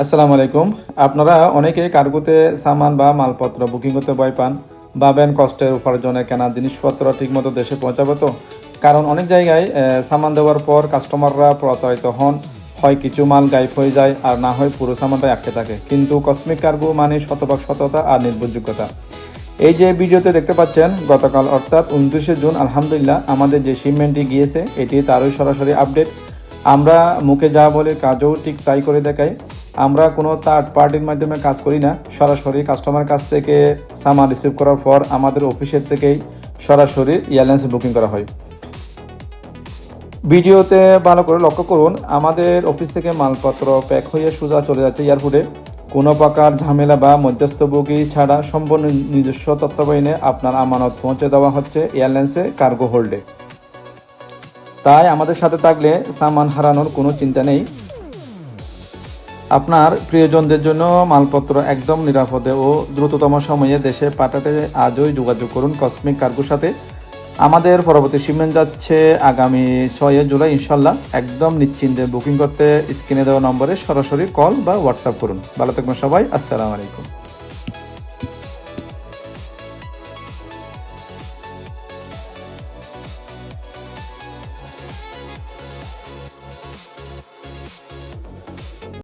আসসালামু আলাইকুম। আপনারা অনেকে কার্গোতে সামান বা মালপত্র বুকিং করতে ভয় পান, ভাবেন কষ্টের উপার্জনে কেনা জিনিসপত্র ঠিকমতো দেশে পৌঁছাবে তো। কারণ অনেক জায়গায় সামান দেওয়ার পর কাস্টমাররা প্রতারিত হন, হয় কিছু মাল গায়েব হয়ে যায় আর না হয় পুরো সামানটাই আটকে থাকে। কিন্তু কসমিক কার্গো মানে শতভাগ সততা আর নির্ভরযোগ্যতা। এই যে ভিডিওতে দেখতে পাচ্ছেন, গতকাল অর্থাৎ 29শে জুন আলহামদুলিল্লাহ আমাদের যে শিপমেন্টটি গিয়েছে এটি তারই সরাসরি আপডেট। আমরা মুখে যা বলে কাজও ঠিক তাই করে দেখাই। আমরা কোনো থার্ড পার্টির মাধ্যমে কাজ করি না, সরাসরি কাস্টমার কাছ থেকে সামান রিসিভ করার পর আমাদের অফিসের থেকেই সরাসরি এয়ারলাইন্সে বুকিং করা হয়। ভিডিওতে ভালো করে লক্ষ্য করুন, আমাদের অফিস থেকে মালপত্র প্যাক হয়ে সোজা চলে যাচ্ছে এয়ারপোর্টে। কোনো প্রকার ঝামেলা বা মধ্যস্থভোগী ছাড়া সম্পূর্ণ নিজস্ব তত্ত্বাবধানে আপনার আমানত পৌঁছে দেওয়া হচ্ছে এয়ারলাইন্সে কার্গো হোল্ডে। তাই আমাদের সাথে থাকলে সামান হারানোর কোনো চিন্তা নেই। আপনার প্রিয়জনদের জন্য মালপত্র একদম নিরাপদে ও দ্রুততম সময়ে দেশে পাঠাতে আজই যোগাযোগ করুন কসমিক কার্গোর সাথে। আমাদের পরবর্তী শিপমেন্ট যাচ্ছে আগামী 6 জুলাই ইনশাল্লাহ। একদম নিশ্চিন্তে বুকিং করতে স্ক্রিনে দেওয়া নম্বরে সরাসরি কল বা হোয়াটসঅ্যাপ করুন। ভালো থাকবেন সবাই। আসসালামু আলাইকুম।